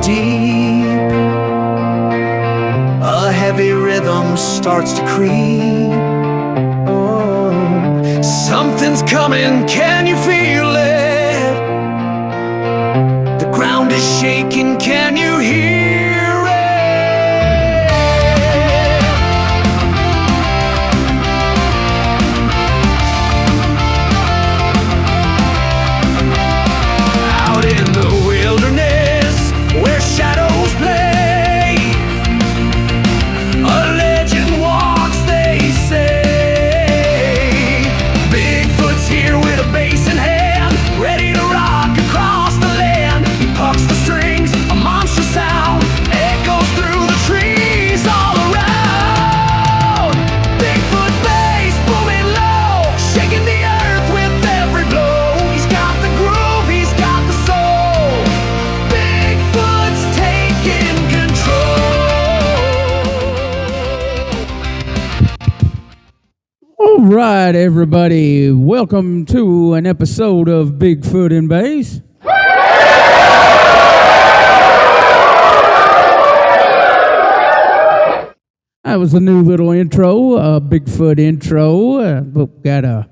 deep, a heavy rhythm starts to creep. Oh, something's coming, can you feel it? The ground is shaking, can you hear it? Out in the wilderness where shadows play, a legend walks, they say. Bigfoot's here with a bass in hand, ready to rock across the land. He plucks the strings, a monster sound echoes through the trees all around. Bigfoot bass booming low, shaking the earth with every blow. He's got the groove, he's got the soul. Bigfoot's taking control. All right, everybody, welcome to an episode of Bigfoot and Bass. That was a new little intro, a Bigfoot intro. But got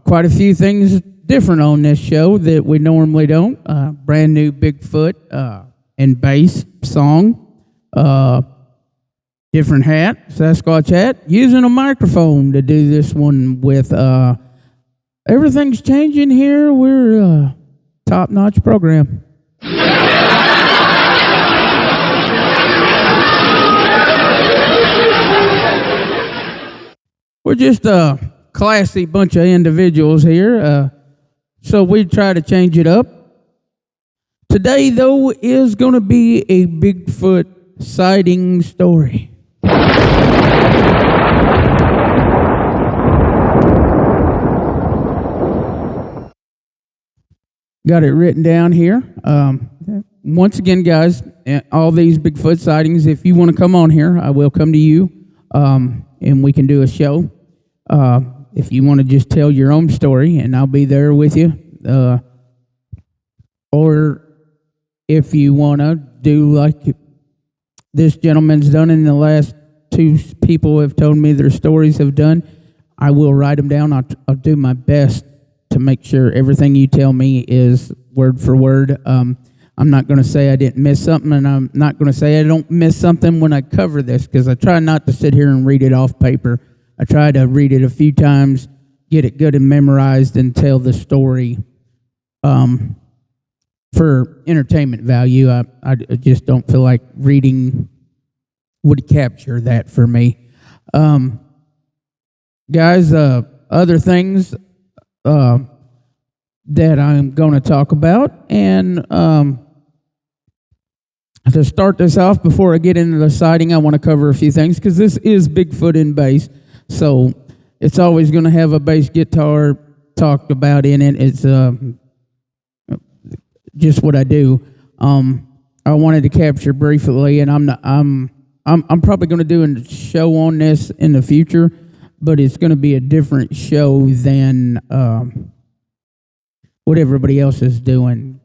quite a few things different on this show that we normally don't. Brand new Bigfoot and Bass song. Different hat, Sasquatch hat, using a microphone to do this one with. Everything's changing here. We're a top-notch program. We're just a classy bunch of individuals here, so we try to change it up. Today, though, is going to be a Bigfoot sighting story. Got it written down here. Once again, guys, all these Bigfoot sightings, if you want to come on here, I will come to you, and we can do a show. If you want to just tell your own story, and I'll be there with you. Or if you want to do like this gentleman's done, and the last two people have told me their stories have done, I will write them down. I'll do my best to make sure everything you tell me is word for word. I'm not going to say I didn't miss something, and I'm not going to say I don't miss something when I cover this, because I try not to sit here and read it off paper. I try to read it a few times, get it good and memorized, and tell the story for entertainment value. I just don't feel like reading would capture that for me. Guys, other things that I'm going to talk about, and to start this off, before I get into the sighting, I want to cover a few things, because this is Bigfoot and Bass, so it's always going to have a bass guitar talked about in it. It's just what I do. I wanted to capture briefly, and I'm probably going to do a show on this in the future, but it's going to be a different show than what everybody else is doing.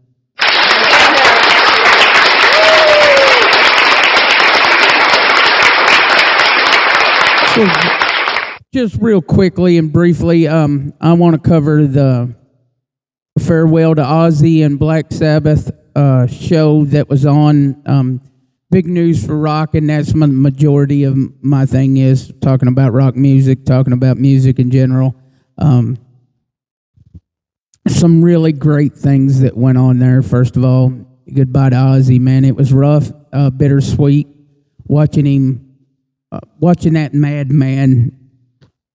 So, just real quickly and briefly, I want to cover the Farewell to Ozzy and Black Sabbath show that was on. Big news for rock, and that's my majority of my thing, is talking about rock music, talking about music in general. Some really great things that went on there. First of all, goodbye to Ozzy, man. It was rough, bittersweet, watching that madman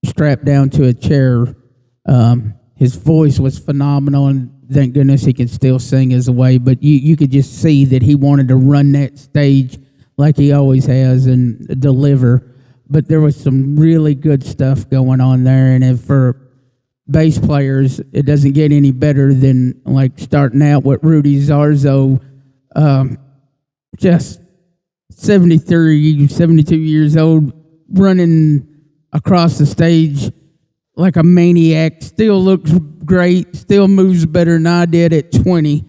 strapped down to a chair. His voice was phenomenal, and thank goodness he can still sing his way, but you could just see that he wanted to run that stage like he always has and deliver. But there was some really good stuff going on there, and if for bass players, it doesn't get any better than like starting out with Rudy Zarzo, just 73, 72 years old, running across the stage like a maniac, still looks great, still moves better than I did at 20.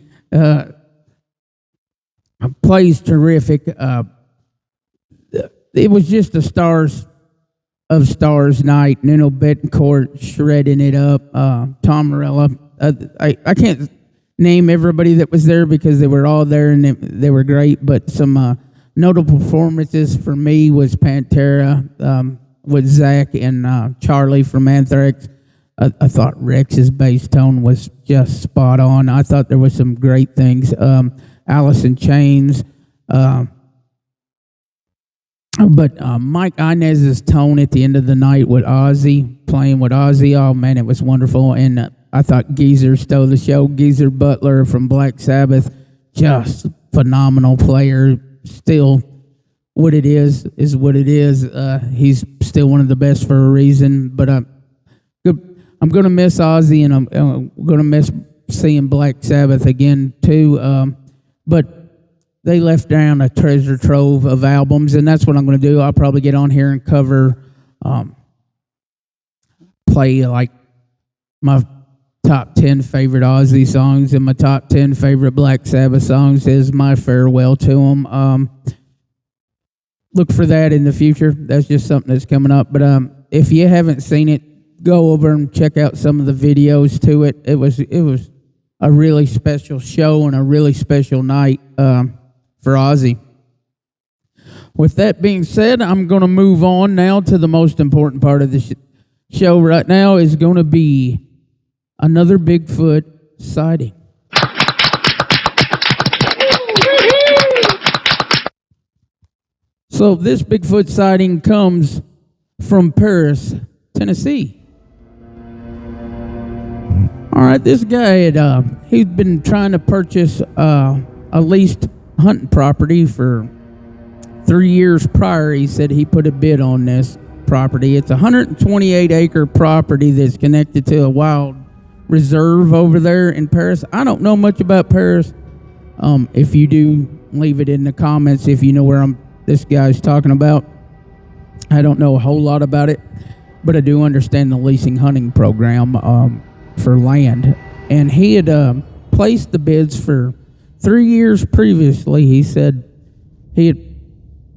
plays terrific. It was just a stars of stars night. Nuno Betancourt shredding it up. Tom Morello. I can't name everybody that was there because they were all there and they were great. But some notable performances for me was Pantera with Zach and Charlie from Anthrax. I thought Rex's bass tone was just spot on. I thought there was some great things. Alice in Chains. But Mike Inez's tone at the end of the night with Ozzy, playing with Ozzy, oh man, it was wonderful. And I thought Geezer stole the show. Geezer Butler from Black Sabbath, just phenomenal player. Still, what it is what it is. He's still one of the best for a reason. But I'm going to miss Ozzy, and I'm going to miss seeing Black Sabbath again too. But they left down a treasure trove of albums, and that's what I'm going to do. I'll probably get on here and cover, play like my top 10 favorite Ozzy songs and my top 10 favorite Black Sabbath songs as my farewell to them. Look for that in the future. That's just something that's coming up. But if you haven't seen it, go over and check out some of the videos to it. It was a really special show and a really special night for Ozzy. With that being said, I'm going to move on now to the most important part of the show right now is going to be another Bigfoot sighting. So this Bigfoot sighting comes from Paris, Tennessee. All right, this guy he'd been trying to purchase a leased hunting property for 3 years prior. He said he put a bid on this property. It's a 128-acre property that's connected to a wild reserve over there in Paris. I don't know much about Paris. If you do, leave it in the comments if you know where this guy's talking about. I don't know a whole lot about it, but I do understand the leasing hunting program for land. And he had placed the bids for 3 years previously. He said he had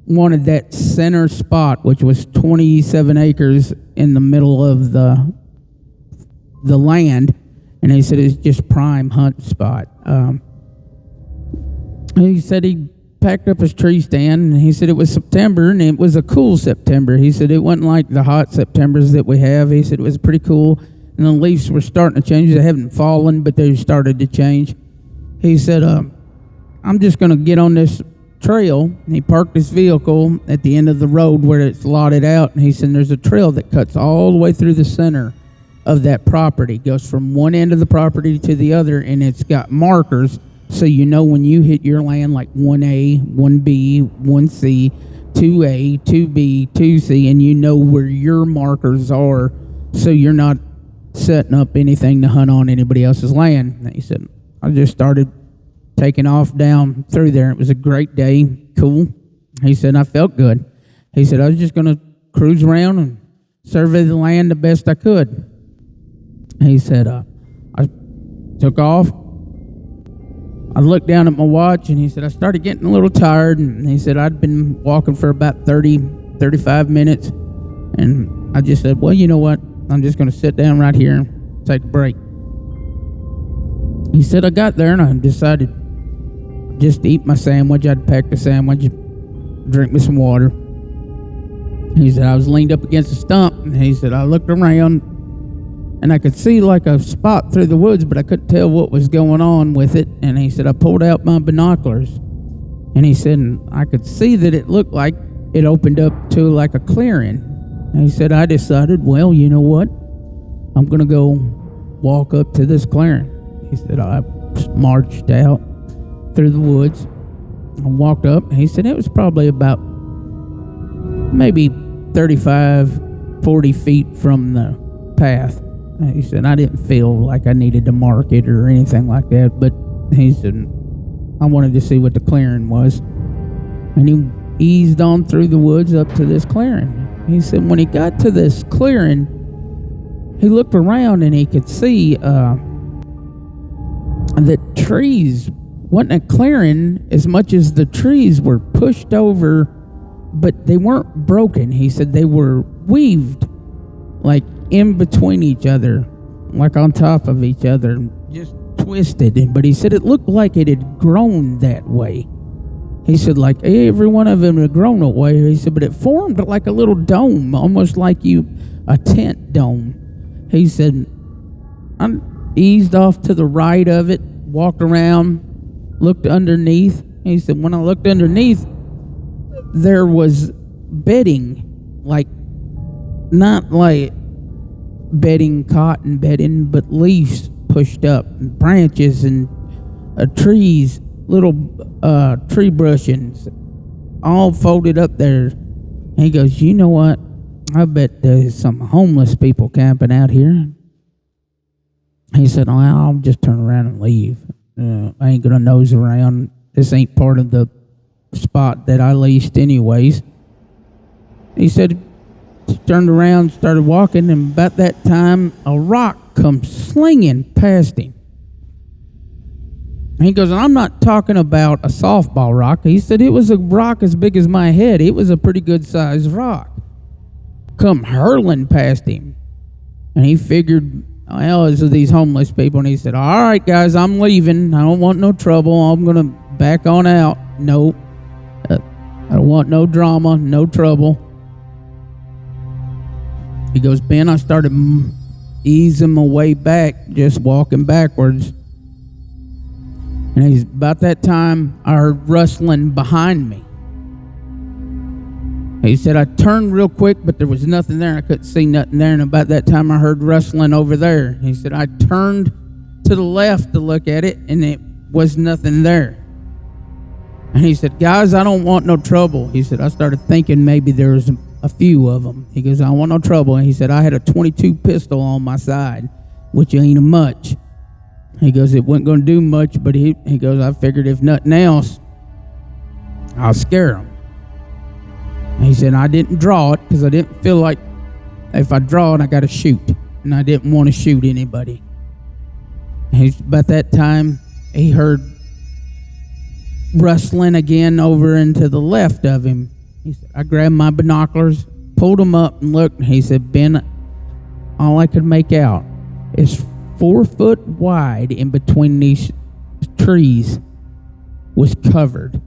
wanted that center spot, which was 27 acres in the middle of the land, and he said it's just prime hunt spot. He said he packed up his tree stand, and he said it was September, and it was a cool September. He said it wasn't like the hot Septembers that we have. He said it was pretty cool, and the leaves were starting to change. They haven't fallen, but they started to change. He said, I'm just going to get on this trail. And he parked his vehicle at the end of the road where it's lotted out, and he said there's a trail that cuts all the way through the center of that property. It goes from one end of the property to the other, and it's got markers so you know when you hit your land, like 1A, 1B, 1C, 2A, 2B, 2C, and you know where your markers are so you're not setting up anything to hunt on anybody else's land. And he said, I just started taking off down through there. It was a great day, cool. He said, I felt good. He said, I was just going to cruise around and survey the land the best I could. He said, I took off. I looked down at my watch, and he said, I started getting a little tired, and he said, I'd been walking for about 35 minutes, and I just said, well, you know what? I'm just going to sit down right here and take a break. He said, I got there, and I decided just to eat my sandwich. I'd packed a sandwich, drink me some water. He said, I was leaned up against a stump, and he said, I looked around, and I could see like a spot through the woods, but I couldn't tell what was going on with it. And he said, I pulled out my binoculars, and he said, I could see that it looked like it opened up to like a clearing. And he said, I decided, well, you know what? I'm going to go walk up to this clearing. He said, I marched out through the woods and walked up. And he said, it was probably about maybe 35, 40 feet from the path. He said, I didn't feel like I needed to mark it or anything like that, but he said, I wanted to see what the clearing was. And he eased on through the woods up to this clearing. He said when he got to this clearing, he looked around and he could see that trees wasn't a clearing as much as the trees were pushed over, but they weren't broken. He said they were weaved, like in between each other, like on top of each other, just twisted. But he said it looked like it had grown that way. He said like every one of them had grown that way. He said, but it formed like a little dome, almost like a tent dome. He said, I eased off to the right of it, walked around, looked underneath. He said, when I looked underneath, there was bedding, like not like bedding, cotton bedding, but leaves pushed up, and branches and trees, little tree brushings, all folded up there. And he goes, you know what? I bet there's some homeless people camping out here. He said, oh, I'll just turn around and leave. I ain't gonna nose around. This ain't part of the spot that I leased anyways. He said, turned around, started walking, and about that time, a rock comes slinging past him. He goes, I'm not talking about a softball rock. He said it was a rock as big as my head. It was a pretty good sized rock. Come hurling past him. And he figured, well, it's these homeless people. And he said, all right, guys, I'm leaving. I don't want no trouble. I'm going to back on out. Nope. I don't want no drama, no trouble. He goes, Ben, I started easing my way back, just walking backwards. And he's about that time, I heard rustling behind me. He said, I turned real quick, but there was nothing there. I couldn't see nothing there. And about that time, I heard rustling over there. He said, I turned to the left to look at it, and it was nothing there. And he said, guys, I don't want no trouble. He said, I started thinking maybe there was a few of them. He goes, I don't want no trouble. And he said, I had a .22 pistol on my side, which ain't much. He goes, it wasn't going to do much, but he goes, I figured if nothing else, I'll scare them. And he said, I didn't draw it because I didn't feel like if I draw it, I got to shoot. And I didn't want to shoot anybody. And about that time, he heard rustling again over into the left of him. He said, I grabbed my binoculars, pulled them up, and looked. And he said, Ben, all I could make out is 4 foot wide in between these trees was covered.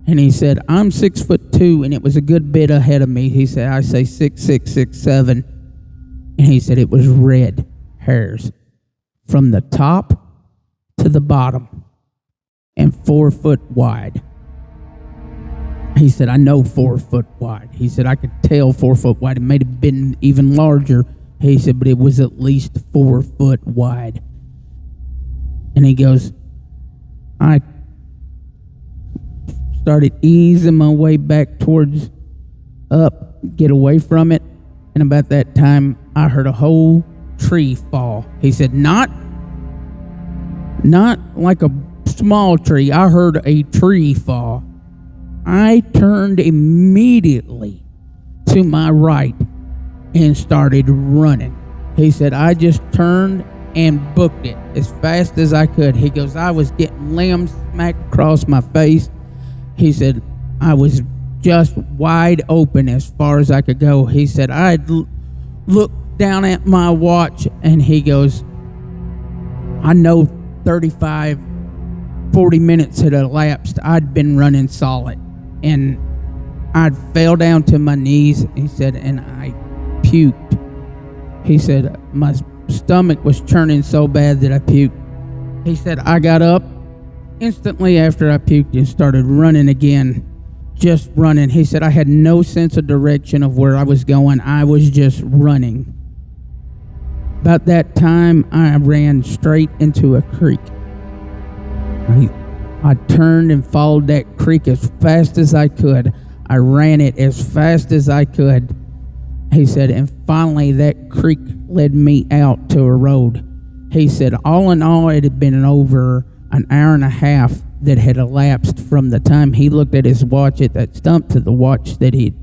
And he said, I'm 6'2", and it was a good bit ahead of me. He said, I say 6'6", 6'7". And he said it was red hairs from the top to the bottom and 4 foot wide. He said, I know 4 foot wide. He said, I could tell 4 foot wide. It may have been even larger. He said, but it was at least 4 foot wide. And he goes, I started easing my way back towards up, get away from it. And about that time, I heard a whole tree fall. He said, not like a small tree. I heard a tree fall. I turned immediately to my right and started running. He said, I just turned and booked it as fast as I could. He goes, I was getting limbs smacked across my face. He said, I was just wide open as far as I could go. He said, I looked down at my watch, and he goes, I know 35, 40 minutes had elapsed. I'd been running solid, and I fell down to my knees. He said, and I puked. He said, my stomach was churning so bad that I puked. He said, I got up instantly after I puked and started running again, just running. He said, I had no sense of direction of where I was going. I was just running. About that time, I ran straight into a creek. I turned and followed that creek as fast as I could. I ran it as fast as I could. He said, and finally that creek led me out to a road. He said, all in all, it had been over an hour and a half that had elapsed from the time he looked at his watch at that stump to the watch that he'd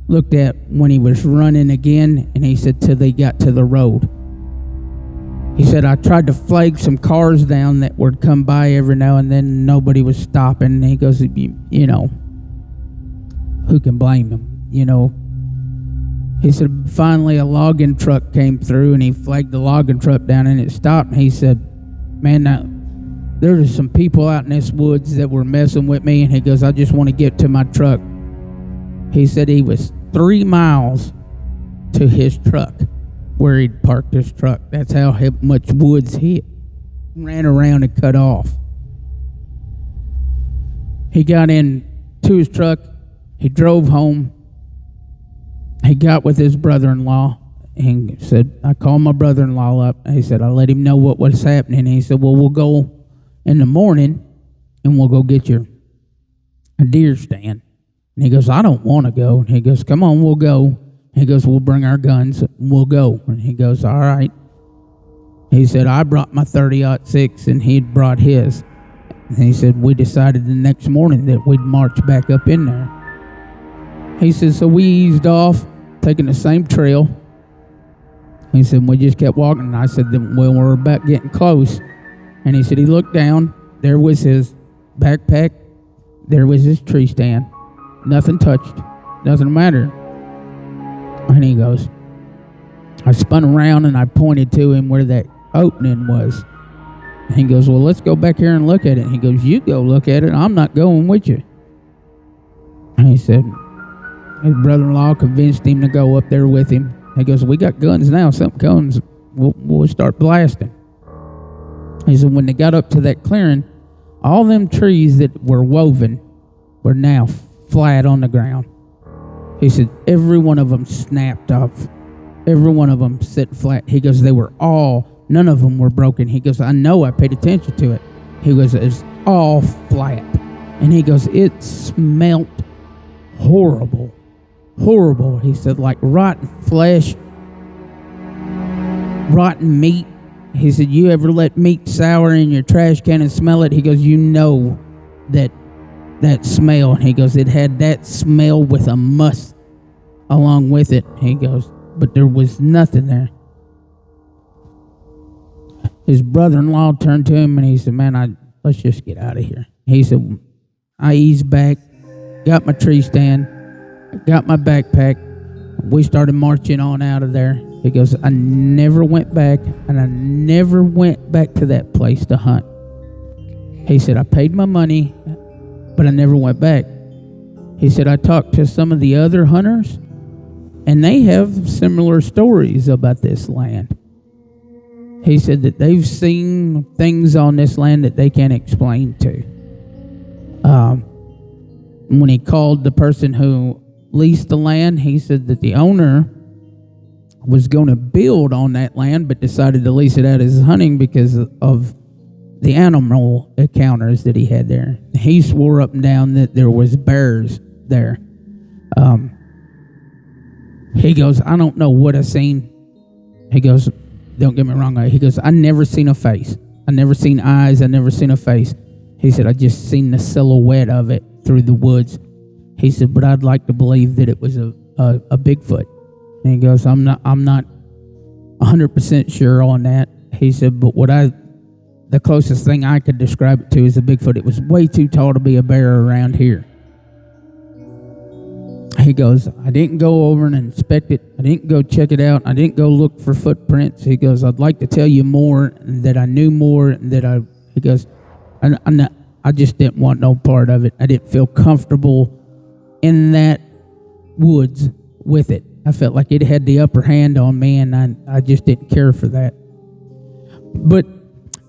looked at when he was running again. And he said, till they got to the road. He said, I tried to flag some cars down that would come by every now and then. Nobody was stopping. He goes, you know, who can blame him, you know? He said, finally a logging truck came through, and he flagged the logging truck down, and it stopped. And he said, man, now, there were some people out in this woods that were messing with me. And he goes, I just want to get to my truck. He said he was 3 miles to his truck, where he'd parked his truck. That's how much woods he ran around and cut off. He got in to his truck. He drove home. He got with his brother-in-law and said, I called my brother-in-law up. He said, I let him know what was happening. He said, well, we'll go in the morning and we'll go get your a deer stand. And he goes, I don't want to go. And he goes, come on, we'll go. He goes, we'll bring our guns. We'll go. And he goes, all right. He said, I brought my 30-06 and he'd brought his. And he said, we decided the next morning that we'd march back up in there. He said, so we eased off, taking the same trail. He said, we just kept walking. And I said, well, we're about getting close. And he said, he looked down. There was his backpack. There was his tree stand. Nothing touched. Doesn't matter. And he goes, I spun around and I pointed to him where that opening was. And he goes, well, let's go back here and look at it. And he goes, you go look at it. I'm not going with you. And he said, his brother-in-law convinced him to go up there with him. He goes, we got guns now. Something comes, we'll start blasting. He said, when they got up to that clearing, all them trees that were woven were now flat on the ground. He said, every one of them snapped off. Every one of them sit flat. He goes, they were all, none of them were broken. He goes, I know, I paid attention to it. He goes, it's all flat. And he goes, it smelt horrible. Horrible. He said, like rotten flesh, rotten meat. He said, you ever let meat sour in your trash can and smell it? He goes, you know that smell. And he goes, it had that smell with a must along with it. He goes, but there was nothing there. His brother-in-law turned to him and he said, man, let's just get out of here. He said, I eased back, got my tree stand, got my backpack. We started marching on out of there. He goes, I never went back, and I never went back to that place to hunt. He said, I paid my money, but I never went back. He said, I talked to some of the other hunters, and they have similar stories about this land. He said that they've seen things on this land that they can't explain to. When he called the person who leased the land, he said that the owner was going to build on that land, but decided to lease it out as hunting because of the animal encounters that he had there. He swore up and down that there was bears there. He goes, I don't know what I seen. He goes, don't get me wrong. He goes, I never seen a face. I never seen eyes. I never seen a face. He said, I just seen the silhouette of it through the woods. He said, but I'd like to believe that it was a Bigfoot. And he goes, I'm not 100% sure on that. He said, but the closest thing I could describe it to is a Bigfoot. It was way too tall to be a bear around here. He goes, I didn't go over and inspect it. I didn't go check it out. I didn't go look for footprints. He goes, I'd like to tell you more, that I knew more, he goes, I just didn't want no part of it. I didn't feel comfortable in that woods with it. I felt like it had the upper hand on me, and I just didn't care for that. But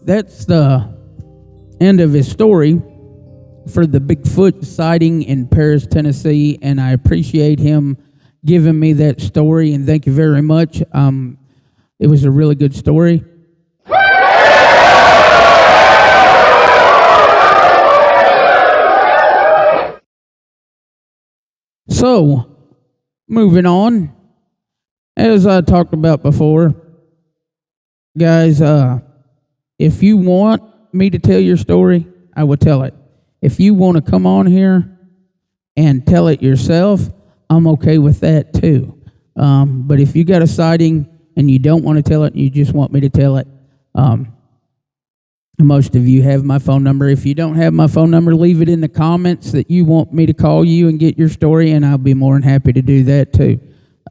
that's the end of his story for the Bigfoot sighting in Paris, Tennessee, and I appreciate him giving me that story, and thank you very much. It was a really good story. So, moving on, as I talked about before, guys, if you want me to tell your story, I will tell it. If you want to come on here and tell it yourself, I'm okay with that too. But if you got a sighting and you don't want to tell it and you just want me to tell it, Most of you have my phone number. If you don't have my phone number, leave it in the comments that you want me to call you and get your story, and I'll be more than happy to do that too.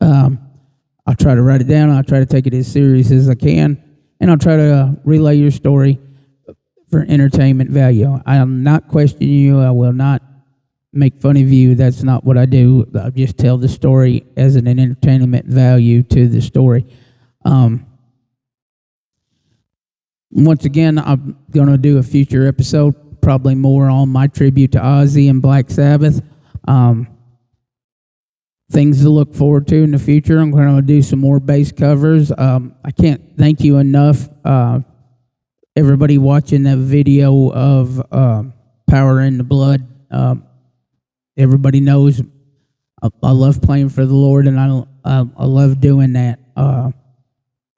I'll try to write it down. I'll try to take it as serious as I can, and I'll try to relay your story for entertainment value. I am not questioning you. I will not make fun of you. That's not what I do. I just tell the story as an entertainment value to the story. Once again, I'm going to do a future episode, probably more on my tribute to Ozzy and Black Sabbath. Things to look forward to in the future. I'm going to do some more bass covers. I can't thank you enough, everybody watching that video of Power in the Blood. Everybody knows I love playing for the Lord, and I love doing that.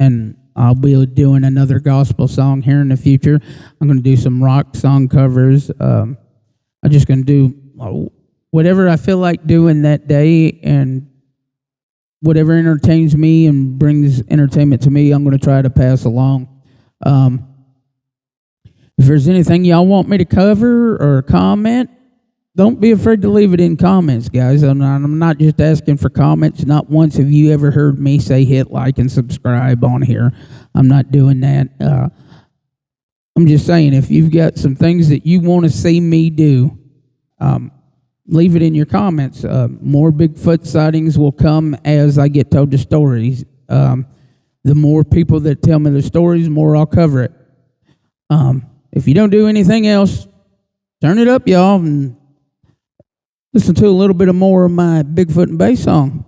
And I'll be doing another gospel song here in the future. I'm going to do some rock song covers. I'm just going to do whatever I feel like doing that day, and whatever entertains me and brings entertainment to me, I'm going to try to pass along. If there's anything y'all want me to cover or comment, don't be afraid to leave it in comments, guys. I'm not just asking for comments. Not once have you ever heard me say hit like and subscribe on here. I'm not doing that. I'm just saying, if you've got some things that you want to see me do, leave it in your comments. More Bigfoot sightings will come as I get told the stories. The more people that tell me the stories, the more I'll cover it. If you don't do anything else, turn it up, y'all, and listen to a little bit more of my Bigfoot and bass song.